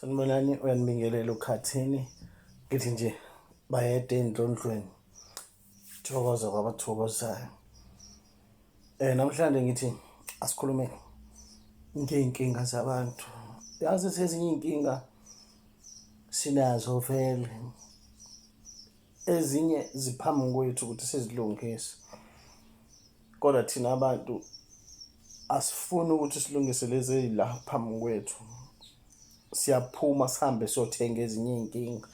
Sanibonani, uyanibingelela ukhathini ngithi nje bayede endlondlweni thokoza kwabathokozayo. Namhlanje ngithi asikhulume ngey'nkinga zabantu. Yazi ezinye iy'nkinga sinazo vele, ezinye ziphambi kwethu ukuthi sizilungise, kodwa thina abantu asifuni ukuthi silungise lezi ey'la phambi kwethu. Siyaphuma sihambe siyothenga ezinye iy'nkinga,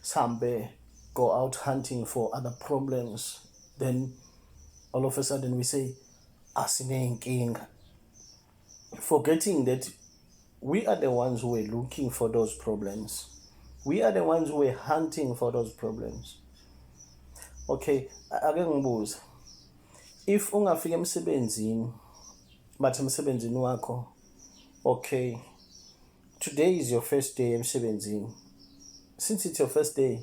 sihambe go out hunting for other problems, then all of a sudden we say asiney'nkinga, forgetting that we are the ones who were looking for those problems. We are the ones who were hunting for those problems. Okay, ake ngibuze, if ungafika emsebenzini, bathi emsebenzini wakho, okay, today is your first day emsebenzini. Since it's your first day,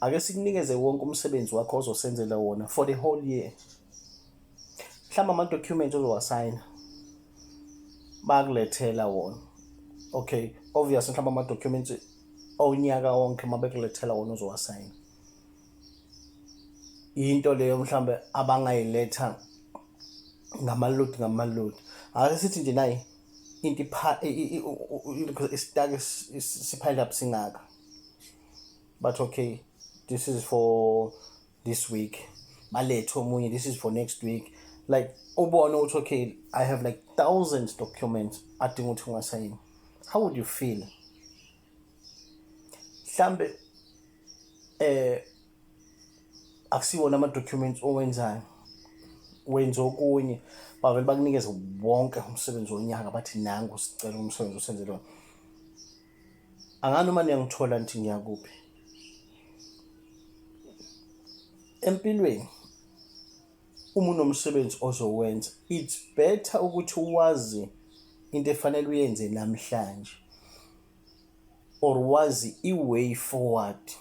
ake sikunikeze wonke umsebenzi wakho ozosenzela wona for the whole year. Mhlawumbe ama-documents ozowasayina bakulethela wona. Okay, obviously mhlawumbe ama-documents onyaka wonke mabekulethela wona uzowasayina. Into leyo mhlawumbe abangayiletha ngamalodi. Ake sithi nje nayi into isitaki sipile up singaka, but okay, this is for this week, balethe omunye, this is for next week. Like ubone ukuthi okay, I have like thousands documents adinga ukuthi ungasayini. How would you feel? Mhlambe akusiwona ama-documents owenzayo, wenza okunye bavele bakunikeze wonke umsebenzi wonyaka bathi nangu sicela umsebenzi usenzele wona. Angani uma niyangithola nithi ngiyakuphi empilweni, uma unomsebenzi ozowenza, it's better ukuthi uwazi into efanele uyenze namhlanje, or wazi i-way forward.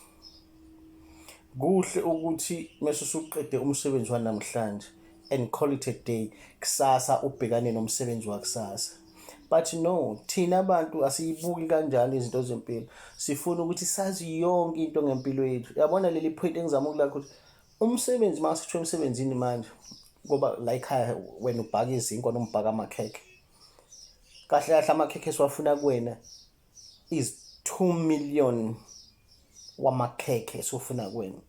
Kuhle ukuthi mase usuqede umsebenzi wanamhlanje and call it a day, kusasa ubhekane nomsebenzi wakusasa. But no, thina abantu asiyibuki kanjalo izinto zempilo. Sifuna ukuthi sazi yonke into ngempilo yethu. Yabona leli point engizama ukulakha ukuthi umsebenzi mase sithola emsebenzini manje, ngoba la ekhaya wena ubhaka izinkwa noma ubhaka amakhekhe. Kahle kahle amakhekhe esiwafuna kuwena is 2 million wamakhekhe esufuna kuwena.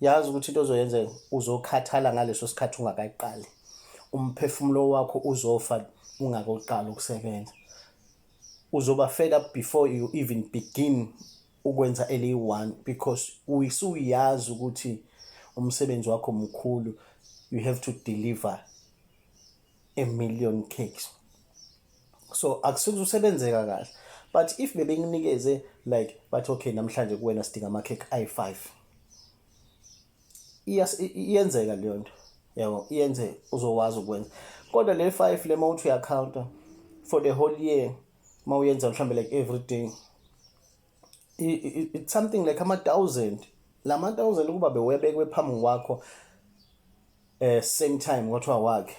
Yazi ukuthi into ozoyenza uzokhathala ngaleso sikhathi ungakayiqali. Umphefumulo wakho uzofa ungaqali ukusebenza. Uzoba fed up before you even begin ukwenza LA1, because usuyazi ukuthi umsebenzi wakho mkhulu, you have to deliver 1 million cakes. So akusuke usebenzeka kahle, but if bebenginikeze like but okay namhlanje kuwena sidinga amakhekhe ayi5, iyenzeka leyo nto, yabo, iyenze uzowazi ukwenza. Kodwa le 5 le mawuthi uyacounta for the whole year, mawuyenza mhlawumbe like every day, it's something like ama-1000. La ma-1000 ukuba bewebekwe phambi kwakho same time kwathiwa wakhe,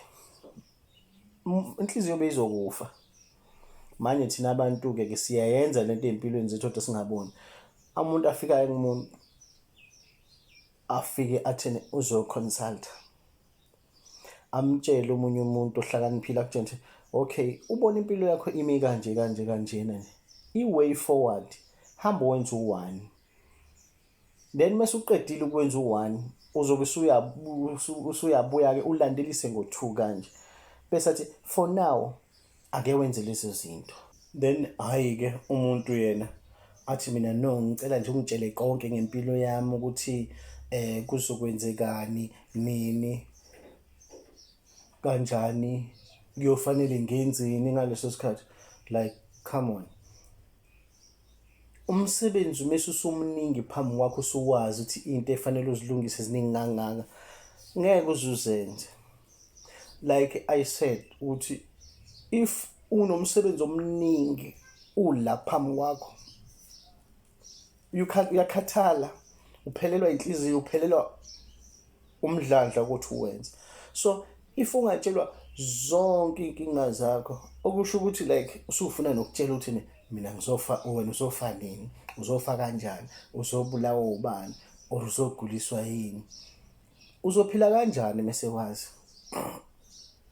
inhliziyo beyizokufa. Manje thina abantu-ke siyayenza lento ey'mpilweni zethu kodwa singaboni. Umuntu afikayo kumuntu afike athene uzo-consult, amtshele omunye umuntu ohlakaniphile akutshela ukuthi okay, ubona impilo yakho imi kanje kanjena, i-way forward, hamba wenza u-1. Then mase uqedile ukwenza u-1 uzobe usuyabuya-ke ulandelise ngo-2 kanje, bese athi for now ake wenze lezi zinto. Then hhayi-ke umuntu yena athi mina no, ngicela nje ungitshele konke ngempilo yami ukuthi kuzokwenzekani, nini, kanjani, kuyofanele ngenzeni ngaleso sikhathi. Like come on, umsebenzi mase usumningi phambi kwakho, usuwazi ukuthi into efanele uzilungise ziningi kangaka, ngeke uzuzenze. Like I said ukuthi if unomsebenzi omningi ula phambi kwakho, uyakhathala, uphelelwa inhliziyo, uphelelwa umdlandla ukuthi uwenze. So if ungatshelwa zonke inkinga zakho, okusho ukuthi like usufuna nokutshela ukuthi mina ngizofa, wena uzofa nini, uzofa kanjani, uzobulawa ubani or uzoguliswa yini, uzophila kanjani mase wazi.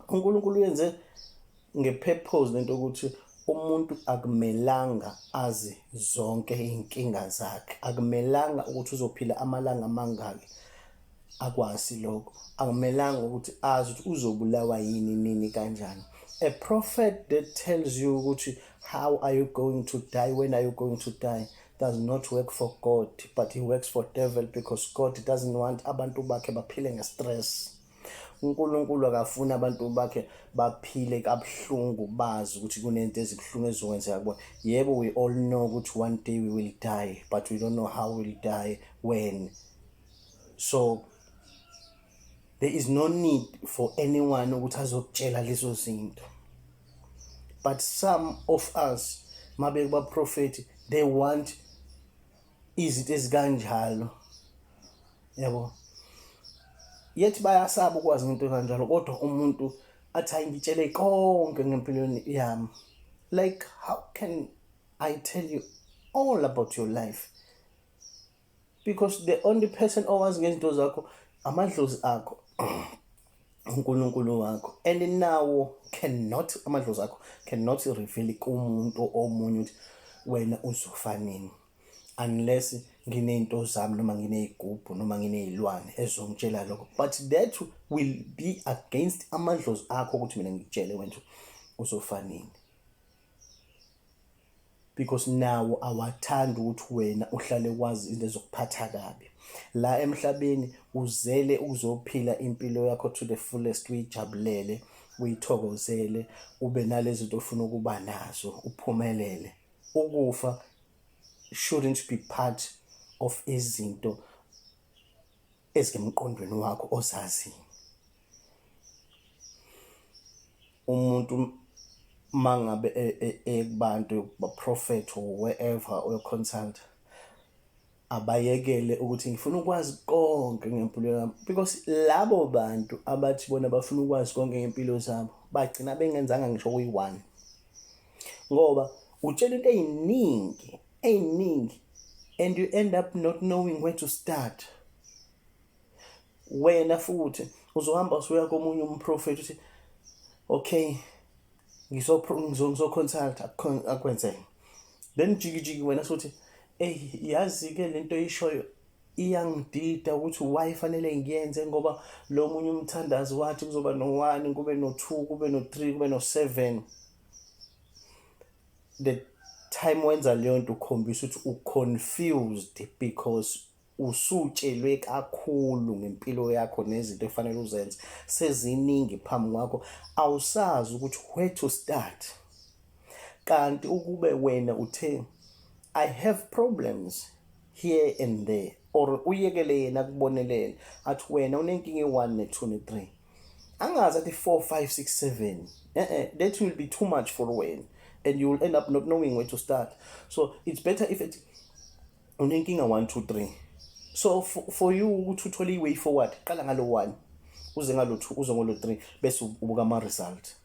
uNkulunkulu uyenze ngepurpose lento ukuthi umuntu akumelanga azi zonke iy'nkinga zakhe, akumelanga ukuthi uzophila amalanga amangaki akwazi lokho, akumelanga ukuthi azi ukuthi uzobulawa yini nini kanjani. A prophet that tells you ukuthi how are you going to die, when are you going to die, does not work for God, but he works for devil, because God doesn't want abantu bakhe baphile nge-stress. uNkulunkulu akafuni abantu bakhe baphile kabuhlungu bazi ukuthi kunento ezibuhlungu ezizokwenzeka kubona. Yebo, we all know ukuthi one day we will die, but we don't know how we'll die, when. So there is no need for anyone ukuthi azokutshela lezo zinto. But some of us mabe baprofeti, they want izinto ezikanjalo, yabo, yet bayasaba ukwazi into kanjalo, kodwa umuntu athi ngitshele konke ngempilweni yami. Like, how can I tell you all about your life? Because the only person owazi ngezinto zakho amadlozi akho, uNkulunkulu wakho. And nawo amadlozi akho cannot reveal kumuntu omunye ukuthi wena uzofa nini, unless nginento zami noma nginezigubhu noma nginezilwane ezongitshela lokho. But that will be against amadlozi akho ukuthi mina ngikutshele wena uzofa nini, because nawo awathanda ukuthi wena uhlale kwazi into ezokuphatha kabi. La emhlabeni uzele uzophila impilo yakho to the fullest, uyijabulele, uyithokozele, ube nalezi zinto ofuna ukuba nazo, uphumelele. Ukufa shouldn't be part of izinto ezimqondweni wakho ozazi. Umuntu mangabe kubantu ba-prophet or wherever or consult, abayekele ukuthi ngifuna ukwazi konke ngempilo yami, because labo bantu abathi bona bafuna ukwazi konke ngempilo zabo bagcina bengenzanga ngisho kuyi-1, ngoba utshela into ey'ningi and you end up not knowing where to start. Wena futhi uzohamba usuya komunye umprofeti uthi okay ngizoconsult akwenzeke, then jiki wena sothi yazi-ke lento ishoyo iyangidida ukuthi why fanele ngiyenze, ngoba lo munye umthandazi wathi kuzoba no-1, kube no-2, kube no-3, kube no-7. The time wenza leyo nto ukhombisa ukuthi u-confused, because usutshelwe kakhulu ngempilo yakho nezinto efanele uzenze seziningi phambi kwakho, awusazi ukuthi where to start. Kanti ukube wena uthe I have problems here and there, or uyekele yena kubonelele athi wena unenkinga e-1 ne-2 ne-3, angazi athi 4, 5, 6, 7. That will be too much for wena, and you will end up not knowing where to start. So it's better if it unenkinga 1, 2, 3. So for you ukuthi uthole i-way forward, qala ngalo 1 uze ngalo 2 uze ngalo 3 bese ubuka ama-result,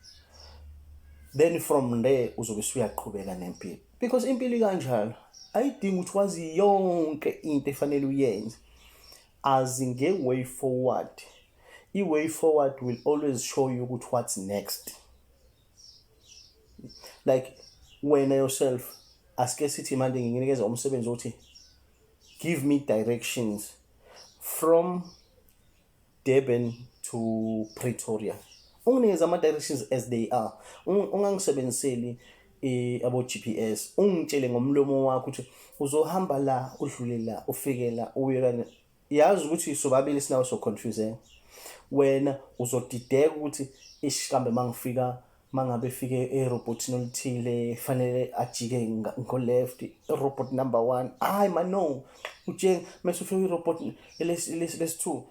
then from there uzobe usuyaqhubeka nempilo. Because impilo ikanjalo ayidingi ukuthi wazi yonke into efanele uyenze, azi nge-way forward. I-way forward will always show you ukuthi what's next. Like wena yourself, asike sithi manje nginginikeza umsebenzi othi give me directions from Durban to Pretoria. Unginikeza ama-directions as they are, ungangisebenziseli abo-GPS, ungitshele ngomlomo wakho ukuthi uzohamba la, udlule la, ufike la, uye la. Yazi ukuthi sobabili sinawo so-confusing. Wena uzodideka ukuthi kambe mangabe efike erobotini olithile fanele ajike ngo-left, robot number 1, hayi no, uje mase ufike irobot lesi-2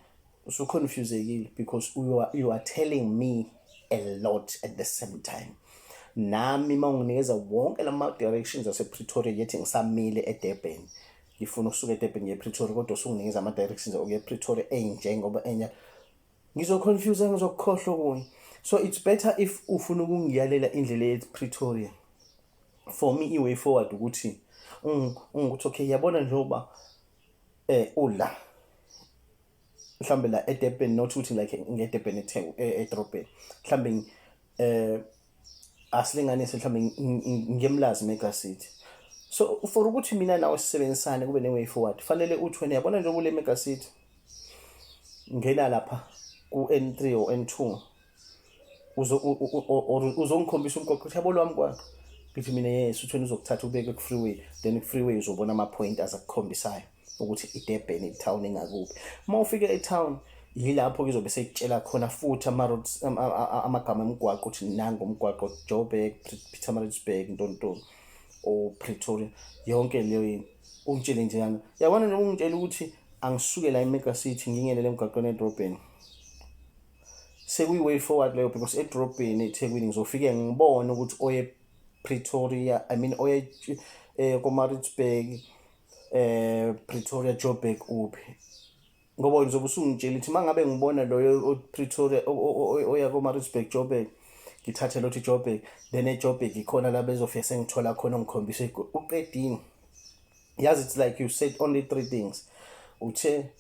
usu-confusekile, because you are telling me a lot at the same time. Nami manginikeza wonke lama-directions ase-Pretoria yethi ngisamile eDurban, ngifuna ukusuka eDurban ngiye ePretoria, kodwa usunginikeza ama-directions okuya ePretoria enjengoba ngizoconfuse, ngizokukhohlwa okunye. So it's better if ufuna ukungiyalela indlela ePretoria, for me i-way forward ukuthi ukuthi okay yabona njengoba ula mhlambe la eDurban, not ukuthi like ngeDurban edrobheni, mhlambe asilinganise mhlambe ngemlazi mega city. So for ukuthi mina nawe sisebenzisane kube ne-way forward, fanele uthi wena yabona njengoba ule mega city ngena lapha ku-N3 or N2 uzongikhombisa umgwaqo ukuthi yabo lwami kwakho, ngithi mina yes, uthi wena uzokuthatha ubeke ku-freeway, then ku-freeway uzobona ama-point azakukhombisayo ukuthi iDurban itown engakuphi. Uma ufike etown yilapho kuzobe sekutshela khona futhi amagama emgwaqo ukuthi nangu umgwaqo Joburg, Pietermaritzburg, Ntontoni or Pretoria, yonke leyo ungitshele njalo. Yabona nje ungitshela ukuthi angisuke la eMega City ngingenele emgwaqweni edrobheni, sekuyi-way forward leyo, because edrobheni eThekwini ngizofike ngibone ukuthi oye Pretoria, oye koMaritzburg, Pretoria, Joburg uphi, ngoba ngizobe usungitshela ukuthi mangabe ngibona loyo Pretoria oya koMaritzburg Joburg, ngithathe lothi Joburg, then eJoburg ikhona la bezofika sengithola khona ngikhombisa uqedini. Yazi, it's like you said only 3 things. Uthe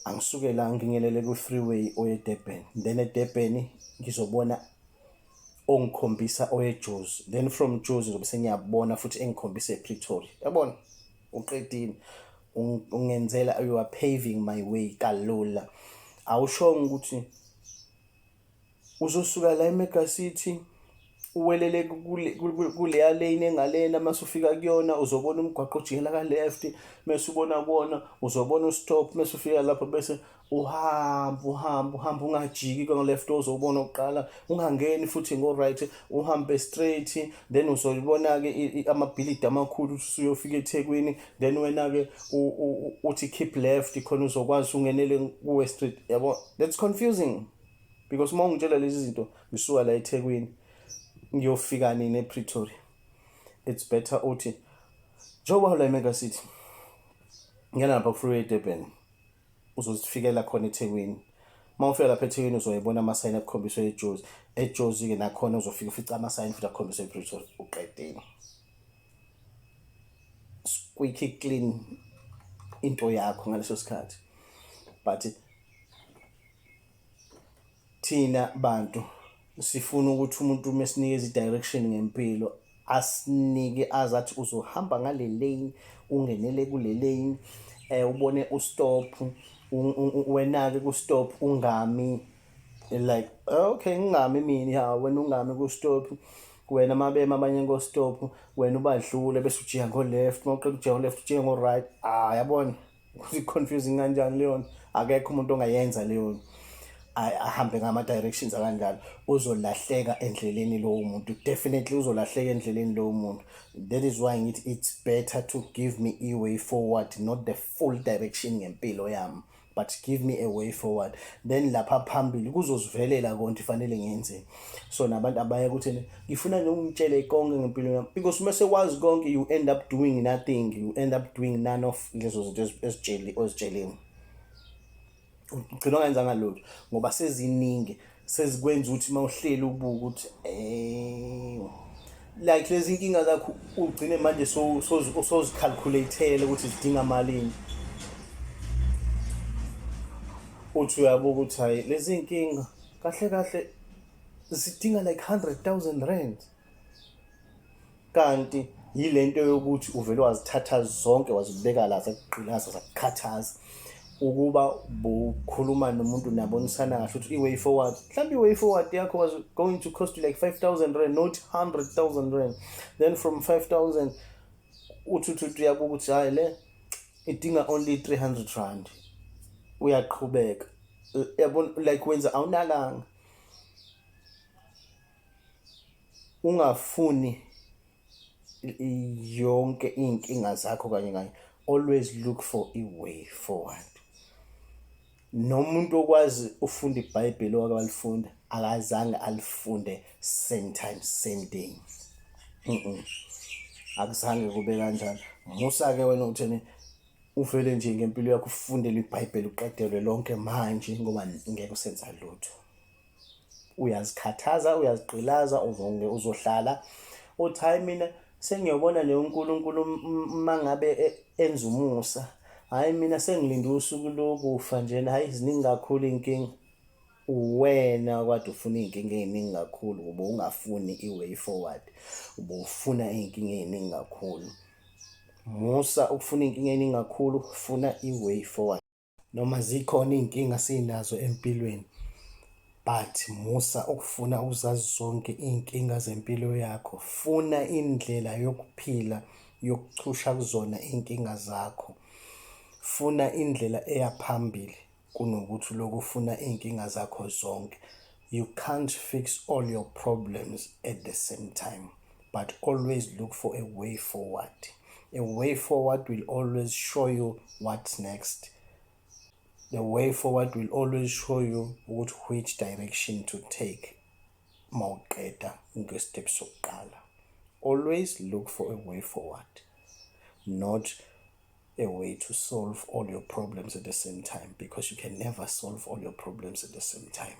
angisuke la ngingelele ku-freeway oye Durban, then eDurban ngizobona ongikhombisa oye Jozi, then from Jozi ngizobe sengiyabona futhi engikhombisa ePretoria. Yabona uqedini, ungenzela, you are paving my way kalula. Awushongo ukuthi uzosuka la eMega City uwelele kuleya lane engalena, mase ufika kuyona uzobona umgwaqo ojikela ka left, mase ubona uzobona ustop, mase ufika lapho bese uhamba ungajiki kwa left, uzobona oqala, ungangeni futhi ngo right, uhambe straight, then uzobona ke amabhilidi amakhulu usuyofika eThekwini, then wena ke uthi keep left khona uzokwazi ungenele ku West Street. Yabo, that's confusing, because uma ungitshela lezi zinto ngisuka la eThekwini ngiyofika nini ePretoria, it's better uthi njengoba la eMega City ngena lapha ku-freeway eDurban uzozifikela khona eThekwini. Uma ufika lapha eThekwini uzoyibona amasayini akukhombisa eJozi, eJozi-ke nakhona uzofika ufica amasayini futhi akukhombisa ePretoria. Uqedile, squeaky clean into yakho ngaleso sikhathi. But thina bantu sifuna ukuthi umuntu mesinikeza i-direction ngempilo asinike azathi uzohamba ngale lane, ungenele kule lane, ubone ustop, wena-ke ku-stop ungami, like okay ngingami mina, wena ungami ku-stop, wena mabema abanye ngo-stop, wena ubadlule bese ujiya ngo-left, uma uqeda ujiya ngo-left ujiya ngo-right. Yabona ukuthi confusing kanjani leyo, akekho umuntu ongayenza leyo ahambe ngama-directions akanjalo, uzolahleka endleleni lowo muntu, definitely uzolahleka endleleni lowo muntu. That is why ngithi it's better to give me a way forward, not the full direction ngempilo yami, but give me a way forward, then lapha phambili kuzozivelela konke fanele ngenze. So nabantu abaya ukuthi ngifuna ngingitshele konke ngempilo yami, because uma sekwazi konke you end up doing nothing, you end up doing none of lezo zinto ezitsheleni. Ugcina ungenzanga lutho ngoba seziningi, sezikwenza ukuthi mawuhleli ubuka ukuthi like lezi inkinga zakho ugcine manje sozicalculate-ele ukuthi zidinga malini. Uthi uyabuka ukuthi hayi lezi inkinga kahle kahle zidinga like 100,000 rand, kanti yilento yokuthi uvele wazithatha zonke wazibeka la zakugqilaza zakukhathaza ukuba bukhuluma nomuntu nabonisana kahle ukuthi i-way forward, mhlawumbe i-way forward yakho was going to cost you like 5,000 rand, not 100,000 rand. Then from 5,000 uthi uyabuka ukuthi hayi le idinga only 300 rand, uyaqhubeka. Yabona, like wenza awunakanga, ungafuni yonke inkinga zakho kanye. Always look for a way forward. Nomuntu okwazi ufunda iBhayibheli wakalifunda akazange alifunde same time same day, akuzange kube kanjalo. Musa-ke wena utheni uvele nje ngempilo yakho ufundele iBhayibheli uqedelwe lonke manje, ngoba ngeke usenza lutho. Uyazikhathaza, uyazigqilaza, uzohlala uthi hayi mina Sengiyobona nje uNkulunkulu uma ngabe enza umusa. Hhayi mina sengilinde usuku lokufa njena, hhayi ziningi kakhulu iy'nkinga. Uwena kade ufuna iy'nkinga ey'ningi kakhulu, ube ungafuni i-way forward, ube ufuna iy'nkinga ey'ningi kakhulu. Musa ukufuna iy'nkinga ey'ningi kakhulu, funa i-way forward. Noma zikhona iy'nkinga sinazo empilweni, but musa ukufuna uzazi zonke iy'nkinga zempilo yakho. Funa indlela yokuphila yokuchusha kuzona iy'nkinga zakho. Funa indlela eya phambili kunokuthi lokhu ufuna iy'nkinga zakho zonke. You can't fix all your problems at the same time, but always look for a way forward. A way forward will always show you what's next. The way forward will always show you which direction to take mawuqeda ngestep sokuqala. Always look for a way forward, not a way to solve all your problems at the same time, because you can never solve all your problems at the same time.